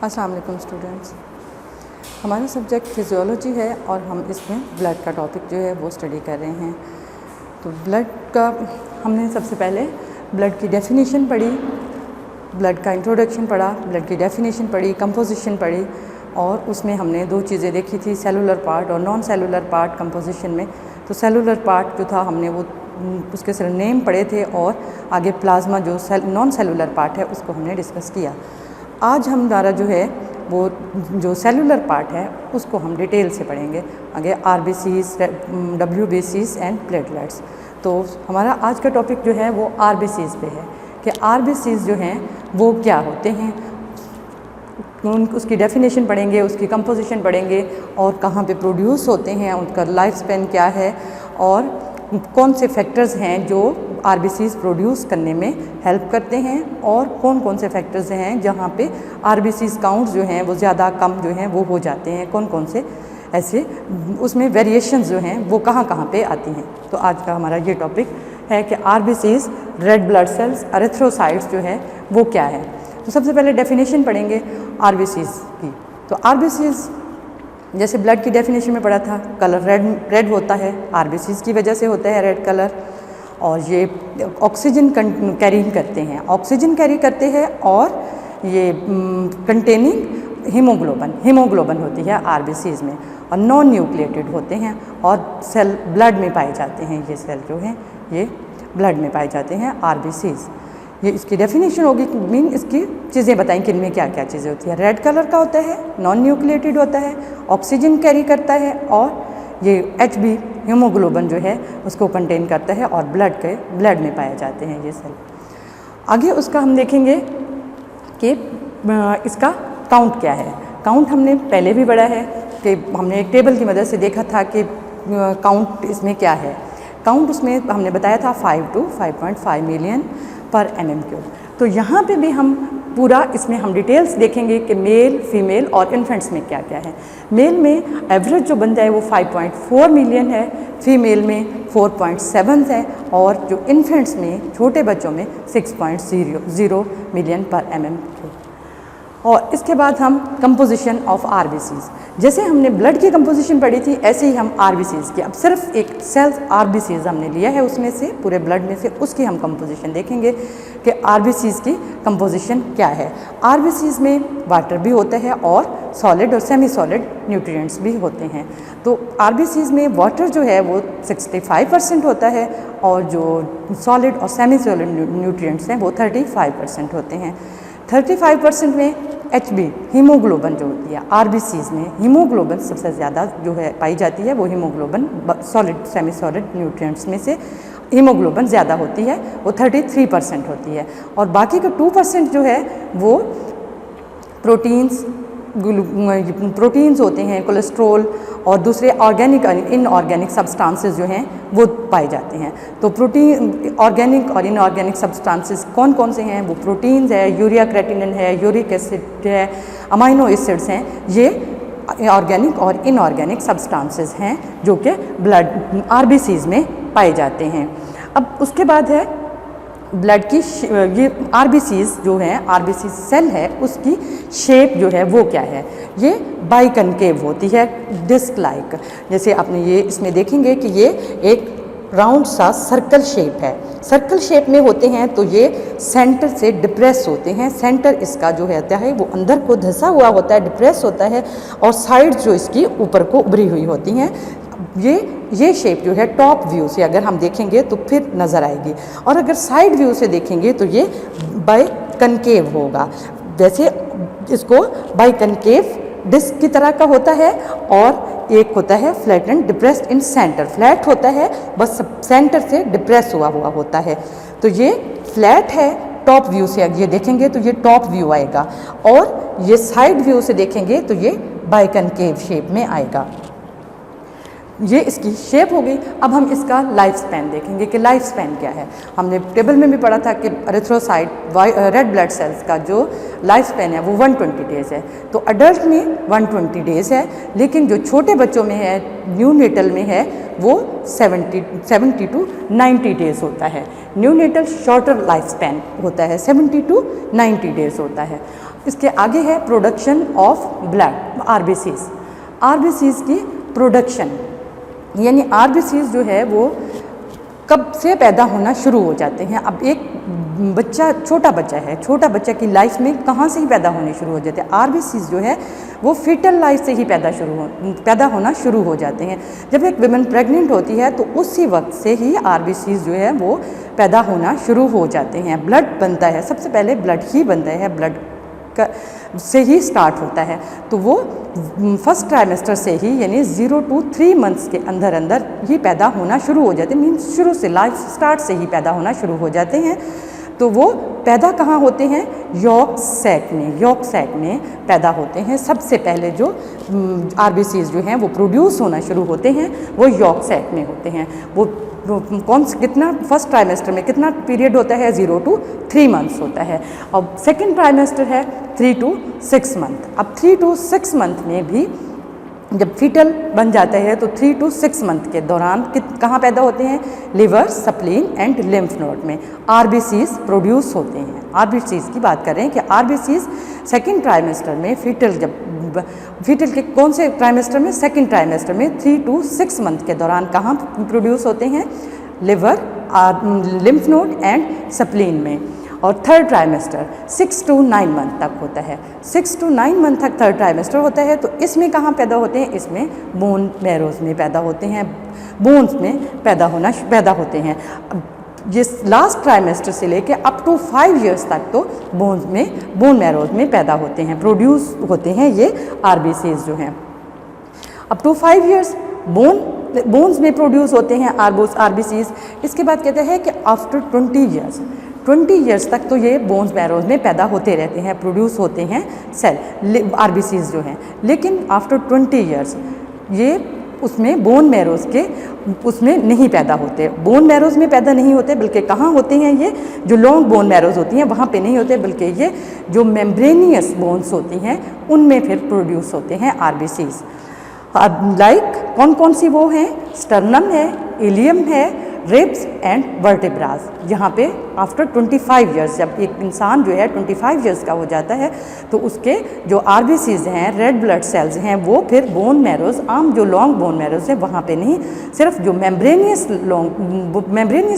अस्सलाम वालेकुम स्टूडेंट्स। हमारा सब्जेक्ट फिजियोलॉजी है और हम इसमें ब्लड का टॉपिक जो है वो स्टडी कर रहे हैं। तो ब्लड का हमने सबसे पहले ब्लड की डेफिनेशन पढ़ी, ब्लड का इंट्रोडक्शन पढ़ा, ब्लड की डेफिनेशन पढ़ी, कंपोजिशन पढ़ी और उसमें हमने दो चीज़ें देखी थी, सेलुलर पार्ट और नॉन सेलुलर पार्ट कंपोजिशन में। तो सेलुलर पार्ट जो था हमने वो उसके सिर्फ नेम पढ़े थे और आगे प्लाज्मा जो नॉन सेलुलर पार्ट है उसको हमने डिस्कस किया। आज हमारा जो है वो जो सेलुलर पार्ट है उसको हम डिटेल से पढ़ेंगे, आगे RBCs, WBCs एंड प्लेटलेट्स। तो हमारा आज का टॉपिक जो है वो RBCs पे है कि RBCs जो हैं वो क्या होते हैं, उसकी डेफिनेशन पढ़ेंगे, उसकी कंपोजिशन पढ़ेंगे और कहाँ पे प्रोड्यूस होते हैं, उनका लाइफ स्पेन क्या है और कौन से फैक्टर्स हैं जो RBCs प्रोड्यूस करने में हेल्प करते हैं और कौन कौन से फैक्टर्स हैं जहाँ पे RBCs काउंट्स जो हैं वो ज़्यादा कम जो हैं वो हो जाते हैं, कौन कौन से ऐसे उसमें वेरिएशंस जो हैं वो कहाँ कहाँ पे आती हैं। तो आज का हमारा ये टॉपिक है कि RBCs, red blood cells, erythrocytes जो है वो क्या है। तो सबसे पहले डेफिनेशन पढ़ेंगे RBCs की। तो RBCs जैसे ब्लड की डेफिनेशन में पढ़ा था, कलर रेड होता है, RBCs की वजह से होता है रेड कलर। और ये ऑक्सीजन कैरी करते हैं, ऑक्सीजन कैरी करते हैं और ये कंटेनिंग हीमोग्लोबिन होती है RBCs में और नॉन न्यूक्लिएटेड होते हैं और सेल ब्लड में पाए जाते हैं। ये सेल जो हैं ये ब्लड में पाए जाते हैं RBCs। ये इसकी डेफिनेशन होगी, मीन इसकी चीज़ें बताएं कि इनमें क्या क्या चीज़ें होती है। रेड कलर का होता है, नॉन न्यूक्लिएटेड होता है, ऑक्सीजन कैरी करता है और ये HB हीमोग्लोबिन जो है उसको कंटेन करता है और ब्लड में पाए जाते हैं ये सेल। आगे उसका हम देखेंगे कि इसका काउंट क्या है। काउंट हमने पहले भी पढ़ा है कि हमने एक टेबल की मदद से देखा था कि काउंट इसमें क्या है। काउंट उसमें हमने बताया था 5 to 5.5 मिलियन पर mm³। तो यहाँ पे भी हम पूरा इसमें हम डिटेल्स देखेंगे कि मेल, फीमेल और इन्फेंट्स में क्या क्या है। मेल में एवरेज जो बन जाए वो 5.4 मिलियन है, फीमेल में 4.7 है और जो इन्फेंट्स में छोटे बच्चों में 6.0 मिलियन पर mm³। और इसके बाद हम कंपोजिशन ऑफ RBCs, जैसे हमने ब्लड की कंपोजिशन पढ़ी थी ऐसे ही हम RBCs की, अब सिर्फ एक सेल्स RBCs हमने लिया है उसमें से, पूरे ब्लड में से, उसकी हम कंपोजिशन देखेंगे कि RBCs की कंपोजिशन क्या है। RBCs में वाटर भी होता है और सॉलिड और सेमी सॉलिड न्यूट्रिएंट्स भी होते हैं। तो RBCs में वाटर जो है वो 65% होता है और जो सॉलिड और सेमी सॉलिड न्यूट्रिएंट्स हैं वो 35% होते हैं। 35% में HB हीमोग्लोबिन जो होती है RBCs में, हीमोग्लोबिन सबसे ज़्यादा जो है पाई जाती है, वो haemoglobin solid semi solid nutrients में से हीमोग्लोबिन ज़्यादा होती है, वो 33% होती है। और बाकी का 2% जो है वो प्रोटीन्स होते हैं, कोलेस्ट्रोल और दूसरे ऑर्गेनिक और इनऑर्गेनिक सब्सटेंसेस जो हैं वो पाए जाते हैं। तो प्रोटीन, ऑर्गेनिक और इनऑर्गेनिक सब्सटेंसेस कौन कौन से हैं, वो प्रोटीन्स है, यूरिया क्रेटिनिन है, यूरिक एसिड है, अमाइनो एसिड्स हैं। ये ऑर्गेनिक और इनऑर्गेनिक सब्सटेंसेस हैं जो कि ब्लड RBCs में पाए जाते हैं। अब उसके बाद है ब्लड की ये RBCs जो हैं, RBC सेल है उसकी शेप जो है वो क्या है, ये बाइकनकेव होती है, डिस्क लाइक। जैसे आपने ये इसमें देखेंगे कि ये एक राउंड सा सर्कल शेप है, सर्कल शेप में होते हैं। तो ये सेंटर से डिप्रेस होते हैं, सेंटर इसका जो होता है वो अंदर को धंसा हुआ होता है, डिप्रेस होता है और साइड जो इसकी ऊपर को उभरी हुई होती हैं। ये शेप जो है टॉप व्यू से अगर हम देखेंगे तो फिर नज़र आएगी और अगर साइड व्यू से देखेंगे तो ये बाइकनकेव होगा। जैसे इसको बाइकनकेव डिस्क की तरह का होता है और एक होता है flat and depressed in centre. Flat होता है बस सेंटर से डिप्रेस हुआ होता है। तो ये फ्लैट है, टॉप व्यू से ये देखेंगे तो ये टॉप व्यू आएगा और ये साइड व्यू से देखेंगे तो ये बाइकनकेव शेप में आएगा। ये इसकी शेप हो गई। अब हम इसका लाइफ स्पैन देखेंगे कि लाइफ स्पैन क्या है। हमने टेबल में भी पढ़ा था कि एरिथ्रोसाइट रेड ब्लड सेल्स का जो लाइफ स्पैन है वो 120 डेज़ है। तो अडल्ट में 120 डेज़ है, लेकिन जो छोटे बच्चों में है, न्यूनेटल में है, वो 70 to 90 डेज़ होता है। न्यूनेटल शॉर्टर लाइफ स्पैन होता है, 70 to 90 डेज़ होता है। इसके आगे है production of blood, RBCs. RBCs की प्रोडक्शन यानी आरबीसीज जो है वो कब से पैदा होना शुरू हो जाते हैं। अब एक बच्चा, छोटा बच्चा है, छोटा बच्चा की लाइफ में कहाँ से ही पैदा होने शुरू हो जाते हैं। आरबीसीज जो है वो फीटल लाइफ से ही पैदा होना शुरू हो जाते हैं। जब एक विमेन प्रेग्नेंट होती है तो उसी वक्त से ही आरबीसीज जो है वो पैदा होना शुरू हो जाते हैं। ब्लड बनता है, सबसे पहले ब्लड ही बनता है, ब्लड से ही स्टार्ट होता है। तो वो फर्स्ट ट्राइमेस्टर से ही यानी 0 to 3 मंथ्स के अंदर अंदर ही पैदा होना शुरू हो जाते हैं। मीन्स शुरू से, लाइफ स्टार्ट से ही पैदा होना शुरू हो जाते हैं। तो वो पैदा कहाँ होते हैं? यॉर्क सैक में, यॉर्क सैक में पैदा होते हैं। सबसे पहले जो आरबीसीज जो हैं वो प्रोड्यूस होना शुरू होते हैं वो यॉर्क सैक में होते हैं। वो कितना फर्स्ट ट्राइमेस्टर में कितना पीरियड होता है? 0 to 3 मंथ्स होता है। और सेकेंड ट्राइमेस्टर है 3 to 6 मंथ। अब 3 to 6 मंथ में भी जब फीटल बन जाता है तो 3 to 6 मंथ के दौरान कहाँ पैदा होते हैं? Liver, spleen and lymph node में आरबीसीज प्रोड्यूस होते हैं। आरबीसीज की बात करें कि आरबीसीज सेकेंड ट्राइमेस्टर में फीटल के कौन से ट्राइमेस्टर में? सेकेंड ट्राइमेस्टर में 3 to 6 मंथ के दौरान कहाँ प्रोड्यूस होते हैं? Liver, lymph node and spleen में। और थर्ड ट्राइमेस्टर 6 to 9 मंथ तक होता है। 6 to 9 मंथ तक थर्ड ट्राइमेस्टर होता है। तो इसमें कहाँ पैदा होते हैं? इसमें बोन मैरोज में पैदा होते हैं, बोन्स में पैदा होते हैं। जिस लास्ट ट्राइमेस्टर से लेके अप टू 5 इयर्स तक तो बोन मैरोज में पैदा होते हैं, प्रोड्यूस होते हैं ये आरबीसीज जो हैं। अप टू 5 इयर्स बोन्स में प्रोड्यूस होते हैं आरबीसीज। इसके बाद कहते हैं कि आफ्टर 20 इयर्स तक तो ये बोन्स मैरोज में पैदा होते रहते हैं, प्रोड्यूस होते हैं सेल आरबीसीज जो हैं। लेकिन आफ्टर 20 इयर्स ये उसमें बोन मैरोज के उसमें नहीं पैदा होते, बोन मैरोज में पैदा नहीं होते, बल्कि कहाँ होते हैं? ये जो लॉन्ग बोन मैरोज होती हैं वहाँ पे नहीं होते, बल्कि ये जो मेम्ब्रेनियस बोन्स होती हैं उनमें फिर प्रोड्यूस होते हैं आरबीसीज। लाइक कौन कौन सी वो हैं? स्टर्नम है, इलियम है, रिब्स एंड वर्टिब्रास। यहाँ पे आफ्टर 25 इयर्स, जब एक इंसान जो है 25 इयर्स का हो जाता है तो उसके जो आरबीसीज हैं, रेड ब्लड सेल्स हैं, वो फिर बोन मैरोज, आम जो लॉन्ग बोन मैरोज है वहाँ पे नहीं, सिर्फ जो मेम्ब्रेनियस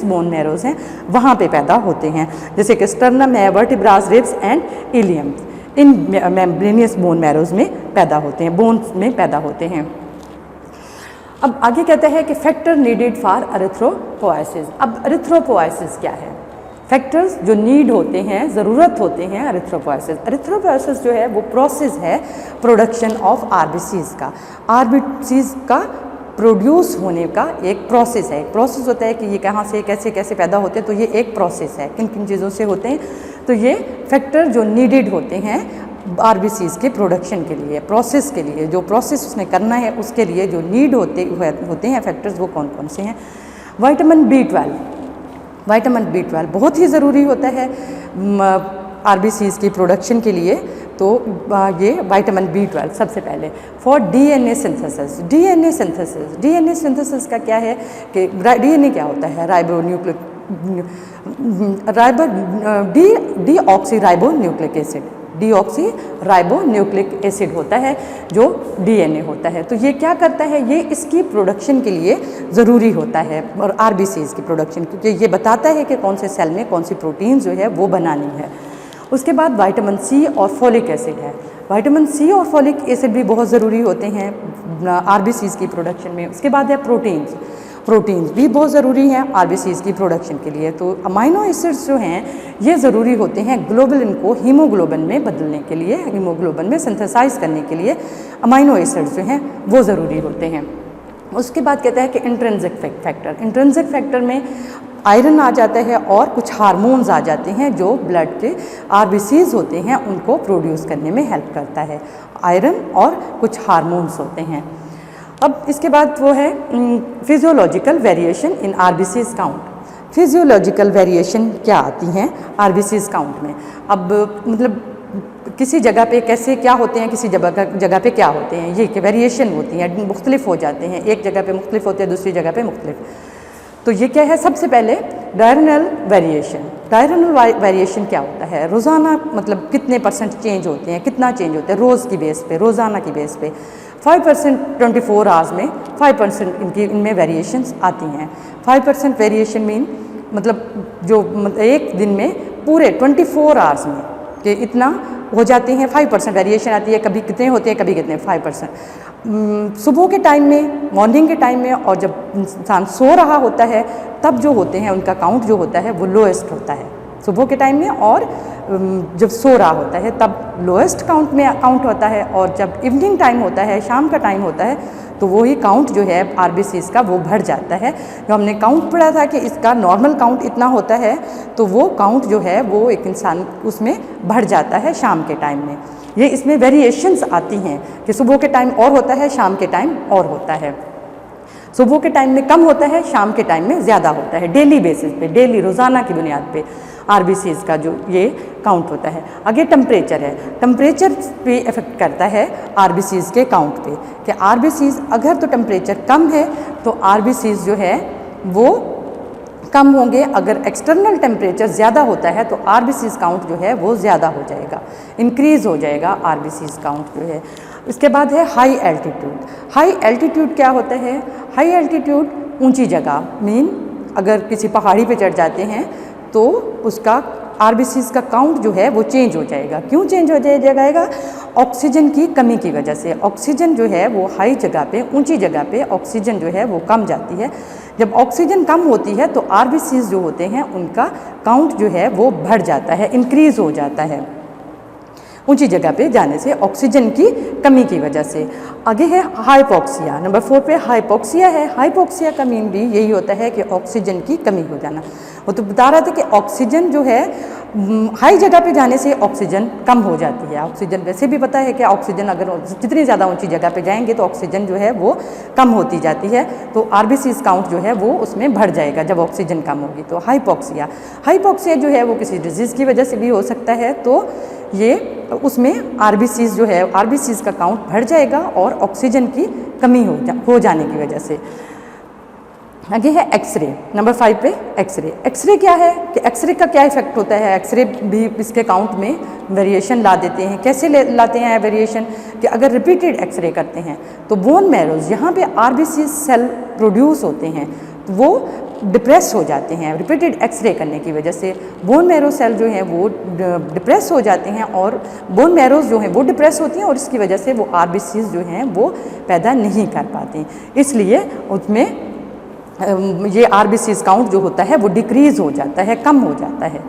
बोन मैरोज हैं वहाँ पे पैदा होते हैं। जैसे कि स्टर्नम है, vertebras, ribs and ilium, in membranous bone marrows में पैदा होते हैं, बोन्स में पैदा होते हैं। अब आगे कहते हैं कि फैक्टर नीडेड फॉर एरिथ्रोपोएसिस। अब एरिथ्रोपोएसिस क्या है? फैक्टर्स जो नीड होते हैं, ज़रूरत होते हैं एरिथ्रोपोएसिस। एरिथ्रोपोएसिस जो है वो प्रोसेस है प्रोडक्शन ऑफ आरबीसीज का। आरबीसीज का प्रोड्यूस होने का एक प्रोसेस है। एक प्रोसेस होता है कि ये कहाँ से कैसे कैसे पैदा होते हैं, तो ये एक प्रोसेस है। किन किन चीज़ों से होते हैं? तो ये फैक्टर जो नीडेड होते हैं आरबीसीज के प्रोडक्शन के लिए, प्रोसेस के लिए, जो प्रोसेस उसने करना है उसके लिए जो नीड होते हैं फैक्टर्स, वो कौन कौन से हैं? विटामिन B12, विटामिन B12 बहुत ही ज़रूरी होता है आरबीसीज की प्रोडक्शन के लिए। तो ये विटामिन B12 सबसे पहले for DNA synthesis. DNA synthesis का क्या है कि डीएनए क्या होता है? डीऑक्सीराइबोन्यूक्लिक एसिड, डीऑक्सीराइबोन्यूक्लिक एसिड होता है जो डीएनए होता है। तो ये क्या करता है? ये इसकी प्रोडक्शन के लिए ज़रूरी होता है, और आरबीसीज की प्रोडक्शन, क्योंकि ये बताता है कि कौन से सेल में कौन सी प्रोटीन जो है वो बनानी है। उसके बाद विटामिन C और फॉलिक एसिड है। विटामिन C और फॉलिक एसिड भी बहुत ज़रूरी होते हैं आरबीसीज की प्रोडक्शन में। उसके बाद है प्रोटीन्स भी बहुत ज़रूरी हैं आरबीसीज की प्रोडक्शन के लिए। तो अमाइनो एसिड्स जो हैं ये ज़रूरी होते हैं ग्लोबुलिन को हीमोग्लोबिन में बदलने के लिए, हीमोग्लोबिन में सिंथेसाइज करने के लिए अमाइनो एसिड्स जो हैं वो ज़रूरी होते हैं। उसके बाद कहता है कि इंट्रिंसिक फैक्टर में आयरन आ जाता है और कुछ हार्मोन्स आ जाते हैं जो ब्लड के आरबीसीज होते हैं उनको प्रोड्यूस करने में हेल्प करता है। आयरन और कुछ हार्मोन्स होते हैं। अब इसके बाद वो है physiological variation in RBCs count. Physiological variation क्या आती हैं आरबीसीज काउंट में? अब मतलब किसी जगह पे कैसे क्या होते हैं, किसी जगह पे क्या होते हैं, ये वेरिएशन होती हैं, मुख्तलिफ हो जाते हैं। एक जगह पे मुख्तलिफ होते हैं, दूसरी जगह पे मुख्तलिफ। तो ये क्या है? सबसे पहले डायरेनल वेरिएशन। डायरनल वेरिएशन क्या होता है, रोज़ाना मतलब कितने % चेंज होते हैं, कितना चेंज होता है रोज़ की बेस पे, रोज़ाना की बेस पे। 5% 24 आवर्स में 5% इनमें वेरिएशंस आती हैं। 5% वेरिएशन मीन मतलब जो एक दिन में पूरे 24 आवर्स में कि इतना हो जाते हैं, 5% वेरिएशन आती है, कभी कितने होते हैं कभी कितने 5%। सुबह के टाइम में, मॉर्निंग के टाइम में और जब इंसान सो रहा होता है तब जो होते हैं उनका काउंट जो होता है वो लोएस्ट होता है सुबह के टाइम में, और जब सो रहा होता है तब लोएस्ट काउंट होता है, और जब इवनिंग टाइम होता है, शाम का टाइम होता है, तो वही काउंट जो है RBCs का वो बढ़ जाता है। जो हमने काउंट पढ़ा था कि इसका नॉर्मल काउंट इतना होता है, तो वो काउंट जो है वो एक इंसान उसमें बढ़ जाता है शाम के टाइम में। ये इसमें वेरिएशंस आती हैं कि सुबह के टाइम और होता है, शाम के टाइम और होता है। सुबह के टाइम में कम होता है, शाम के टाइम में ज़्यादा होता है, डेली बेसिस पे, डेली रोज़ाना की बुनियाद पे RBCs का जो ये काउंट होता है। आगे टेम्परेचर है, टेम्परेचर पे इफ़ेक्ट करता है RBCs के काउंट पे कि RBCs अगर तो टेम्परेचर कम है तो RBCs जो है वो कम होंगे, अगर एक्सटर्नल टेम्परेचर ज़्यादा होता है तो RBCs काउंट जो है वो ज़्यादा हो जाएगा, इंक्रीज़ हो जाएगा RBCs काउंट जो है। इसके बाद है हाई एल्टीट्यूड। हाई एल्टीट्यूड क्या होता है, हाई एल्टीट्यूड ऊंची जगह मीन अगर किसी पहाड़ी पे चढ़ जाते हैं तो उसका RBCs का काउंट जो है वो चेंज हो जाएगा। क्यों चेंज हो जाएगा? ऑक्सीजन की कमी की वजह से। ऑक्सीजन जो है वो हाई जगह पे, ऊंची जगह पे ऑक्सीजन जो है वो कम जाती है। जब ऑक्सीजन कम होती है तो RBCs जो होते हैं उनका काउंट जो है वो बढ़ जाता है, इंक्रीज़ हो जाता है ऊंची जगह पे जाने से, ऑक्सीजन की कमी की वजह से। आगे है हाइपोक्सिया, नंबर 4 पे हाइपोक्सिया है। हाइपोक्सिया का मीन भी यही होता है कि ऑक्सीजन की कमी हो जाना। वो तो बता रहा था कि ऑक्सीजन जो है हाई जगह पे जाने से ऑक्सीजन कम हो जाती है। ऑक्सीजन वैसे भी पता है कि ऑक्सीजन अगर जितनी ज़्यादा ऊंची जगह पे जाएंगे तो ऑक्सीजन जो है वो कम होती जाती है, तो RBCs काउंट जो है वो उसमें बढ़ जाएगा जब ऑक्सीजन कम होगी। तो हाइपोक्सिया, हाइपोक्सिया जो है वो किसी डिजीज़ की वजह से भी हो सकता है, तो ये उसमें RBCs जो है RBCs का काउंट बढ़ जाएगा और ऑक्सीजन की कमी हो जाने की वजह से। आगे है एक्सरे, नंबर 5 पे एक्सरे। एक्सरे क्या है कि एक्सरे का क्या इफेक्ट होता है? एक्सरे भी इसके काउंट में वेरिएशन ला देते हैं। कैसे लाते हैं वेरिएशन कि अगर रिपीटेड एक्सरे करते हैं तो बोन मैरोज जहाँ पे RBC सेल प्रोड्यूस होते हैं तो वो डिप्रेस हो जाते हैं। रिपीटेड एक्सरे करने की वजह से बोन मैरो सेल जो हैं वो डिप्रेस हो जाते हैं, और बोन मैरोज जो हैं वो डिप्रेस होती हैं और इसकी वजह से वो RBCs जो हैं वो पैदा नहीं कर पाते, इसलिए उसमें ये RBCs काउंट जो होता है वो डिक्रीज़ हो जाता है, कम हो जाता है।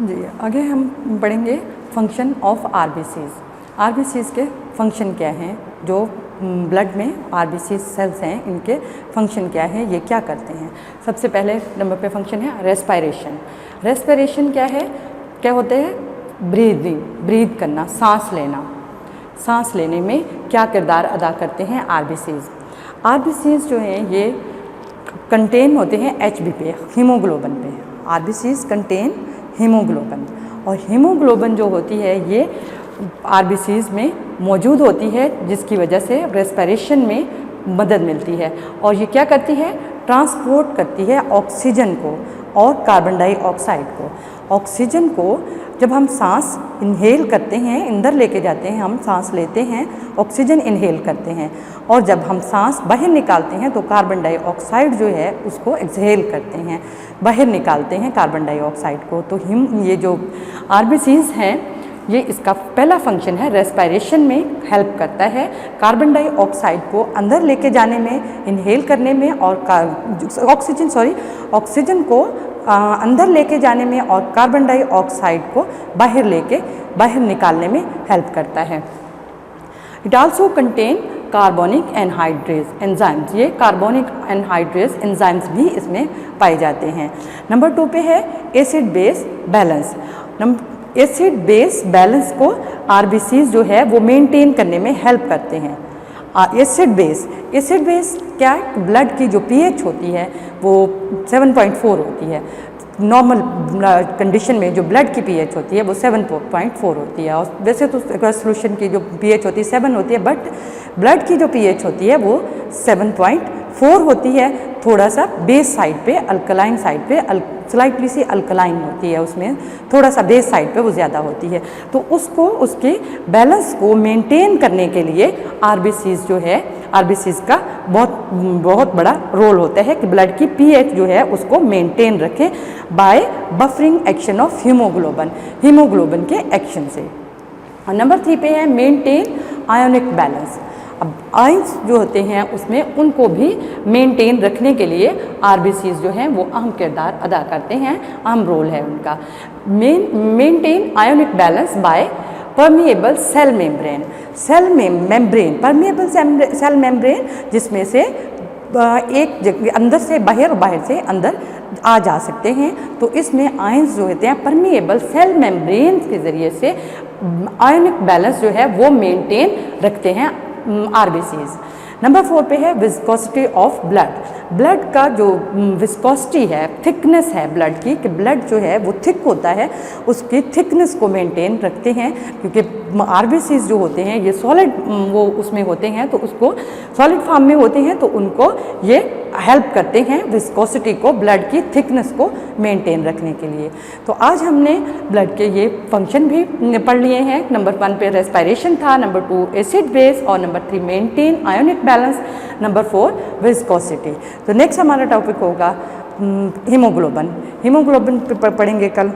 जी आगे हम पढ़ेंगे फंक्शन ऑफ RBCs। RBCs के फंक्शन क्या हैं, जो ब्लड में RBC सेल्स हैं इनके फंक्शन क्या है, ये क्या करते हैं। सबसे पहले नंबर पे फंक्शन है रेस्पिरेशन। रेस्पिरेशन क्या है, क्या होता है? ब्रीदिंग, ब्रीद करना, सांस लेना। सांस लेने में क्या किरदार अदा करते हैं RBCs? RBCs जो हैं ये कंटेन होते हैं HB पे, हीमोग्लोबिन पे। RBCs कंटेन हीमोग्लोबिन, और हीमोग्लोबिन जो होती है ये RBCs में मौजूद होती है, जिसकी वजह से रेस्पिरेशन में मदद मिलती है। और ये क्या करती है? ट्रांसपोर्ट करती है ऑक्सीजन को और कार्बन डाइऑक्साइड को। ऑक्सीजन को जब हम सांस इनहेल करते हैं, अंदर लेके जाते हैं, हम सांस लेते हैं, ऑक्सीजन इनहेल करते हैं, और जब हम सांस बाहर निकालते हैं तो कार्बन डाइऑक्साइड जो है उसको एक्सहेल करते हैं, बाहर निकालते हैं कार्बन डाइऑक्साइड को। तो ये जो RBCs हैं ये इसका पहला फंक्शन है, रेस्पिरेशन में हेल्प करता है, कार्बन डाइऑक्साइड को अंदर लेके जाने में, इनहेल करने में, और ऑक्सीजन को अंदर लेके जाने में और कार्बन डाइऑक्साइड को बाहर निकालने में हेल्प करता है। It also contain carbonic anhydrase enzymes. ये कार्बोनिक एनहाइड्रेज एंजाइम्स भी इसमें पाए जाते हैं। नंबर 2 पे है acid base balance. Acid base balance को RBCs जो है वो मेंटेन करने में हेल्प करते हैं। एसिड बेस क्या है? ब्लड की जो pH होती है वो 7.4 होती है। नॉर्मल कंडीशन में जो ब्लड की pH होती है वो 7.4 होती है, और वैसे तो सोल्यूशन की जो pH होती है 7 होती है, बट ब्लड की जो pH होती है वो 7.4 4 होती है थोड़ा सा बेस साइड पे, अल्कलाइन साइड पे, स्लाइटली सी अल्कलाइन होती है, उसमें थोड़ा सा बेस साइड पे वो ज़्यादा होती है। तो उसको उसके बैलेंस को मेंटेन करने के लिए आरबीसीज जो है, आरबीसीज का बहुत बड़ा रोल होता है कि ब्लड की पीएच जो है उसको मेंटेन रखें by buffering action of haemoglobin के एक्शन से। और नंबर 3 पे है मेंटेन आयोनिक बैलेंस। अब आयंस जो होते हैं उसमें उनको भी मेंटेन रखने के लिए आरबीसीज जो हैं वो अहम किरदार अदा करते हैं, अहम रोल है उनका। Maintain ionic balance by permeable cell membrane, permeable cell membrane जिसमें से एक जगह अंदर से बाहर और बाहर से अंदर आ जा सकते हैं। तो इसमें आयंस जो होते हैं परमिएबल सेल मेम्ब्रेन के ज़रिए से आयोनिक बैलेंस जो है वो मेंटेन रखते हैं आरबीसीज। नंबर 4 पे है विस्कोसिटी ऑफ ब्लड का जो विस्कोसिटी है, थिकनेस है ब्लड की, कि ब्लड जो है वो थिक होता है, उसकी थिकनेस को मेंटेन रखते हैं। क्योंकि आरबीसीज जो होते हैं ये सॉलिड वो उसमें होते हैं, तो उसको सॉलिड फॉर्म में होते हैं, तो उनको ये हेल्प करते हैं विस्कोसिटी को, ब्लड की थिकनेस को मेंटेन रखने के लिए। तो आज हमने ब्लड के ये फंक्शन भी पढ़ लिए हैं। नंबर 1 पे रेस्पिरेशन था, नंबर 2 एसिड बेस, और number 3 maintain ionic balance, number 4 viscosity. तो नेक्स्ट हमारा टॉपिक होगा हीमोग्लोबिन पे पढ़ेंगे कल।